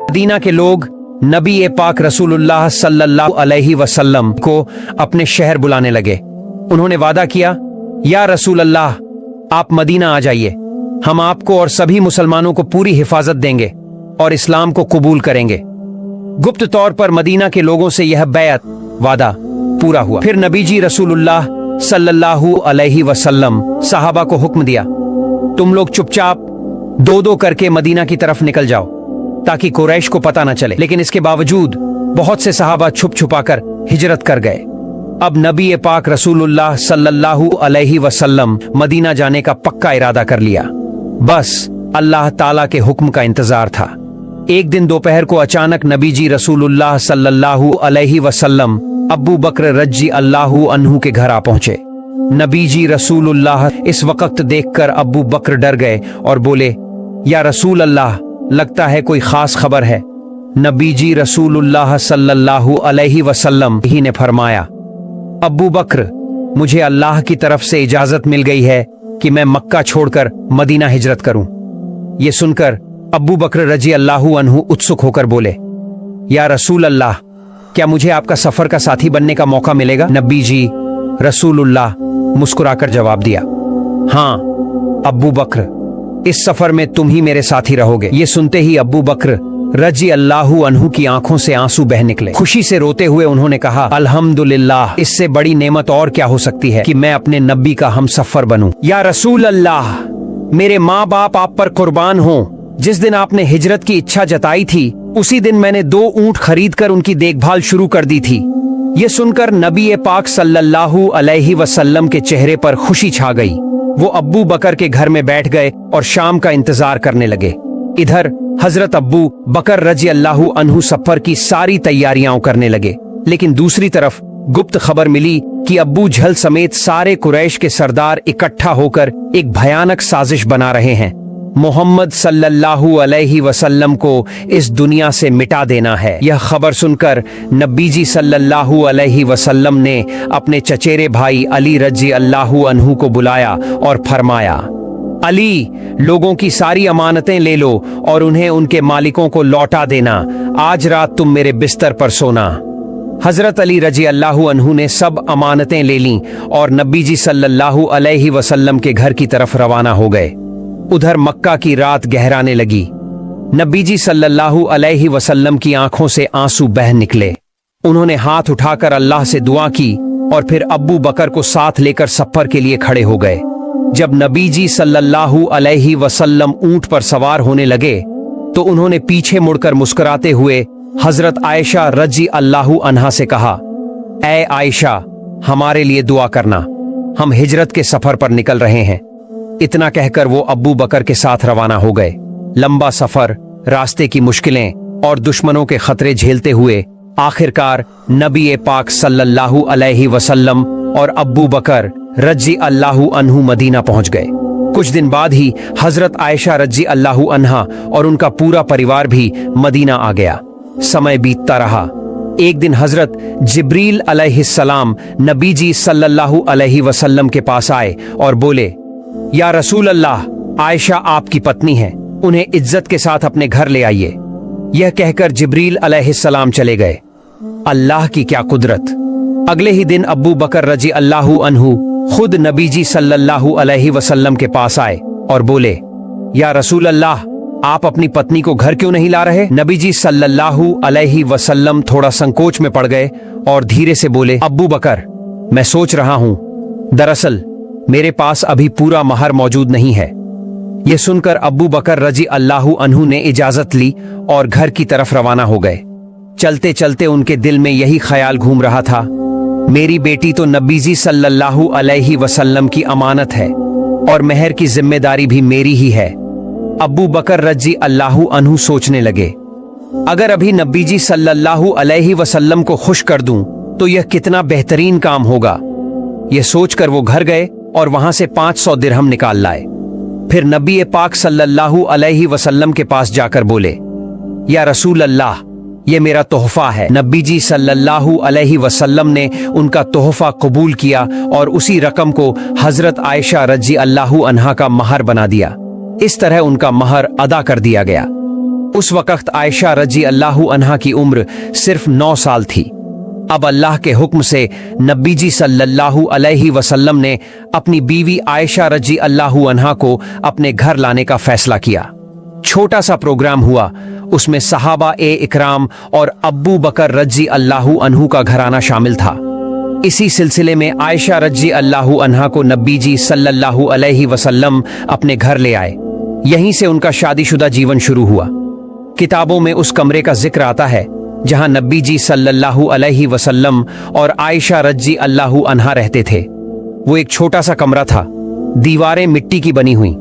Medina के लोग नबी पाक रसूलुल्लाह सल्लल्लाहु अलैहि वसल्लम को अपने शहर बुलाने लगे। उन्होंने वादा किया, या रसूल अल्लाह, आप मदीना आ जाइए, हम आपको और सभी मुसलमानों को पूरी हिफाजत देंगे और इस्लाम को कबूल करेंगे। गुप्त तौर पर मदीना के लोगों से यह बैत वादा पूरा हुआ। फिर नबीजी रसूलुल्लाह सल्लल्लाहु अलैहि वसल्लम सहाबा को हुक्म दिया, तुम लोग चुपचाप दो दो करके मदीना की तरफ निकल जाओ ताकि कुरैश को पता न चले। लेकिन इसके बावजूद बहुत से सहाबा छुप छुपाकर हिजरत कर गए। अब नबी पाक रसूलुल्लाह सल्लल्लाहु अलैहि वसल्लम मदीना जाने का पक्का इरादा कर लिया। बस अल्लाह ताला के हुक्म का इंतजार था। एक दिन दोपहर को अचानक नबीजी रसूलुल्लाह सल्लल्लाहु अलैहि वसल्लम अब्बू बकर रज़ी अल्लाहु अन्हु के घर आ पहुंचे। नबीजी रसूलुल्लाह इस वक्त देखकर अब्बू बकर डर गए और बोले, या रसूल अल्लाह, लगता है कोई खास खबर है। नबीजी रसूलुल्लाह सल्लल्लाहु अलैहि वसल्लम ही ने फरमाया, अब्बू बकर, मुझे अल्लाह की तरफ से इजाजत मिल गई है कि मैं मक्का छोड़कर मदीना हिजरत करूं। यह सुनकर अब्बू बकर रज़ी अल्लाहु अन्हु उत्सुक होकर बोले, या रसूल अल्लाह, क्या मुझे आपका सफर का साथी बनने का मौका मिलेगा? नबी जी रसूलुल्लाह मुस्कुराकर जवाब दिया, हाँ अब्बू बकर, इस सफर में तुम ही मेरे साथी रहोगे। ये सुनते ही अब्बू बकर रज़ी अल्लाहु अन्हु की आंखों से आंसू बह निकले। खुशी से रोते हुए उन्होंने कहा, अल्हम्दुलिल्लाह, इससे बड़ी नेमत और क्या हो सकती है कि मैं अपने नबी का हमसफर बनूं। या रसूल अल्लाह, मेरे माँ बाप आप पर कुर्बान हों। जिस दिन आपने हिजरत की इच्छा जताई थी उसी दिन मैंने 2 ऊंट खरीद कर उनकी देखभाल शुरू कर दी थी। ये सुनकर नबी पाक सल्लल्लाहु अलैहि वसल्लम के चेहरे पर खुशी छा गई। वो अब्बू बकर के घर में बैठ गए और शाम का इंतजार करने लगे। इधर हजरत अब्बू बकर रज़ी अल्लाहु अन्हु सफर की सारी तैयारियां करने लगे। लेकिन दूसरी तरफ गुप्त खबर मिली कि अब्बू झल समेत सारे कुरैश के सरदार इकट्ठा होकर एक भयानक साजिश बना रहे हैं। मोहम्मद सल्लल्लाहु अलैहि वसल्लम को इस दुनिया से मिटा देना है। यह खबर सुनकर नबीजी सल्लल्लाहु अलैहि वसल्लम ने अपने चचेरे भाई अली रज़ी अल्लाहु अन्हु को बुलाया और फरमाया, अली, लोगों की सारी अमानतें ले लो और उन्हें उनके मालिकों को लौटा देना। आज रात तुम मेरे बिस्तर पर सोना। हजरत अली रज़ी अल्लाहु अन्हु ने सब अमानतें ले लीं और नबीजी सल्लल्लाहु अलैहि वसल्लम के घर की तरफ रवाना हो गए। उधर मक्का की रात गहराने लगी। नबीजी सल्लल्लाहु अलैहि वसल्लम की आंखों से आंसू बह निकले। उन्होंने हाथ उठाकर अल्लाह से दुआ की और फिर अब्बू बकर को साथ लेकर सफर के लिए खड़े हो गए। जब नबीजी सल्लल्लाहु अलैहि वसल्लम ऊंट पर सवार होने लगे तो उन्होंने पीछे मुड़कर मुस्कुराते हुए हजरत आयशा रज़ी अल्लाहु अन्हा से कहा, ऐ आयशा, हमारे लिए दुआ करना, हम हिजरत के सफर पर निकल रहे हैं। इतना कहकर वो अब्बू बकर के साथ रवाना हो गए। लंबा सफर, रास्ते की मुश्किलें और दुश्मनों के खतरे झेलते हुए आखिरकार नबी पाक सल्लल्लाहु अलैहि वसल्लम और अब्बू बकर रज़ी अल्लाहु अन्हु मदीना पहुंच गए। कुछ दिन बाद ही हजरत आयशा रज़ी अल्लाहु अन्हा और उनका पूरा परिवार भी मदीना आ गया। समय बीतता रहा। एक दिन हजरत जिब्रील अलैहिस्सलाम नबीजी सल्लल्लाहु अलैहि वसल्लम के पास आए और बोले, या रसूल अल्लाह, आयशा आपकी पत्नी है, उन्हें इज्जत के साथ अपने घर ले आइए। यह कहकर जिब्रील अलैहिस्सलाम चले गए। अल्लाह की क्या कुदरत। अगले ही दिन अब्बू बकर रज़ी अल्लाहु अन्हु खुद नबीजी सल्लल्लाहु अलैहि वसल्लम के पास आए और बोले, या रसूल अल्लाह, आप अपनी पत्नी को घर क्यों नहीं ला रहे? नबीजी सल्लल्लाहु अलैहि वसल्लम थोड़ा संकोच में पड़ गए और धीरे से बोले, अब्बू बकर, मैं सोच रहा हूं, दरअसल मेरे पास अभी पूरा महर मौजूद नहीं है। यह सुनकर अब्बू बकर रज़ी अल्लाहु अन्हु ने इजाजत ली और घर की तरफ रवाना हो गए। चलते चलते उनके दिल में यही ख्याल घूम रहा था, मेरी बेटी तो नबीजी सल्लल्लाहु अलैहि वसल्लम की अमानत है और महर की जिम्मेदारी भी मेरी ही है। अब्बू बकर रज़ी अल्लाहु अन्हु सोचने लगे, अगर अभी नबीजी सल्लल्लाहु अलैहि वसल्लम को खुश कर दूं तो यह कितना बेहतरीन काम होगा। यह सोचकर वो घर गए और वहां से 500 दिरहम निकाल लाए। फिर नबी पाक सल्लल्लाहु अलैहि वसल्लम के पास जाकर बोले, या रसूल अल्लाह, ये मेरा तोहफा है। नबी जी सल्लल्लाहु अलैहि वसल्लम ने उनका तोहफा कबूल किया और उसी रकम को हजरत आयशा रज़ी अल्लाहु अन्हा का महर बना दिया। इस तरह उनका महर अदा कर दिया गया। उस वक्त आयशा रजी अल्लाहु अन्हा की उम्र सिर्फ 9 साल थी। अब अल्लाह के हुक्म से नबी जी सल्लल्लाहु अलैहि वसल्लम ने अपनी बीवी आयशा रजी अल्लाहु अन्हा को अपने घर लाने का फैसला किया। छोटा सा प्रोग्राम हुआ, उसमें सहाबा ए इकराम और अब्बू बकर रजी अल्लाहु अन्हु का घराना शामिल था। इसी सिलसिले में आयशा रजी अल्लाहु अन्हा को नबी जी सल्लल्लाहु अलैहि वसल्लम अपने घर ले आए। यहीं से उनका शादीशुदा जीवन शुरू हुआ। किताबों में उस कमरे का जिक्र आता है जहां नबी जी सल्लल्लाहु अलैहि वसल्लम और आयशा रजी अल्लाहु अन्हा रहते थे। वो एक छोटा सा कमरा था, दीवारें मिट्टी की बनी हुई,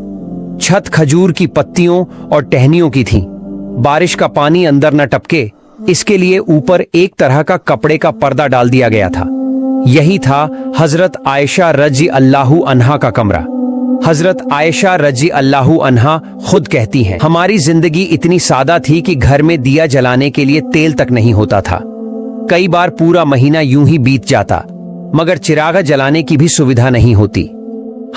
छत खजूर की पत्तियों और टहनियों की थी। बारिश का पानी अंदर न टपके इसके लिए ऊपर एक तरह का कपड़े का पर्दा डाल दिया गया था। यही था हजरत आयशा रजी अल्लाहु अन्हा का कमरा। हजरत आयशा रजी अल्लाहु अन्हा खुद कहती हैं, हमारी जिंदगी इतनी सादा थी कि घर में दिया जलाने के लिए तेल तक नहीं होता था। कई बार पूरा महीना यूं ही बीत जाता, मगर चिराग जलाने की भी सुविधा नहीं होती।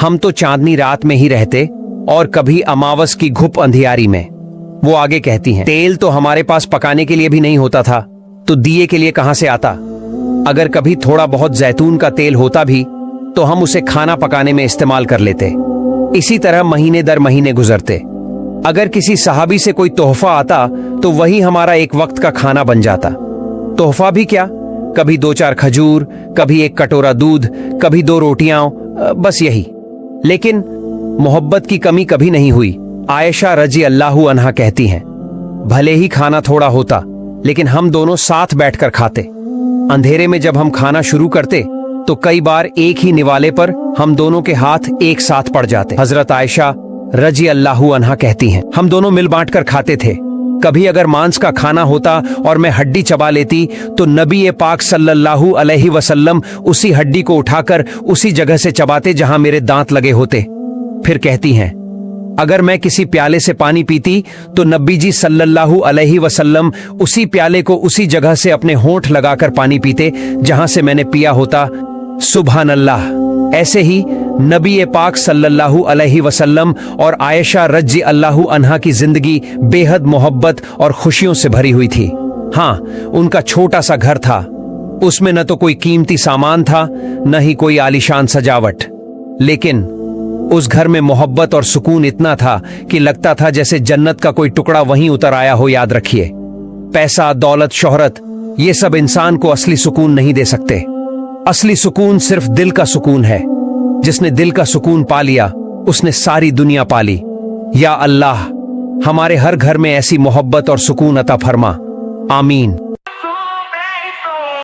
हम तो चांदनी रात में ही रहते और कभी अमावस की घुप अंधियारी में। वो आगे कहती हैं, तेल तो हमारे पास पकाने के लिए भी नहीं होता था, तो दिए के लिए कहां से आता। अगर कभी थोड़ा बहुत जैतून का तेल होता भी तो हम उसे खाना पकाने में इस्तेमाल कर लेते। इसी तरह महीने दर महीने गुजरते। अगर किसी सहाबी से कोई तोहफा आता तो वही हमारा एक वक्त का खाना बन जाता। तोहफा भी क्या, कभी 2-4 खजूर, कभी 1 कटोरा दूध, कभी 2 रोटियां, बस यही। लेकिन मोहब्बत की कमी कभी नहीं हुई। आयशा रजी अल्लाहु अन्हा कहती हैं, भले ही खाना थोड़ा होता लेकिन हम दोनों साथ बैठकर खाते। अंधेरे में जब हम खाना शुरू करते तो कई बार एक ही निवाले पर हम दोनों के हाथ एक साथ पड़ जाते। हजरत आयशा रजी अल्लाहु अन्हा कहती हैं, हम दोनों मिल बांट कर खाते थे। कभी अगर मांस का खाना होता और मैं हड्डी चबा लेती तो नबी पाक सल्लल्लाहु अलैहि वसल्लम उसी हड्डी को उठाकर उसी जगह से चबाते जहां मेरे दांत लगे होते। फिर कहती हैं, अगर मैं किसी प्याले से पानी पीती तो नबी जी सल्लल्लाहु अलैहि वसल्लम उसी प्याले को उसी जगह से अपने होंठ लगाकर पानी पीते जहां से मैंने पिया होता। सुभान अल्लाह। ऐसे ही नबी पाक सल्लल्लाहु अलैहि वसल्लम और आयशा रजी अल्लाहु अन्हा की जिंदगी बेहद मोहब्बत और खुशियों से भरी हुई थी। हाँ, उनका छोटा सा घर था, उसमें न तो कोई कीमती सामान था न ही कोई आलीशान सजावट, लेकिन उस घर में मोहब्बत और सुकून इतना था कि लगता था जैसे जन्नत का कोई टुकड़ा वहीं उतर आया हो। याद रखिए, पैसा, दौलत, शोहरत, ये सब इंसान को असली सुकून नहीं दे सकते। असली सुकून सिर्फ दिल का सुकून है। जिसने दिल का सुकून पा लिया उसने सारी दुनिया पा ली। या अल्लाह, हमारे हर घर में ऐसी मोहब्बत और सुकून अता फरमा। आमीन।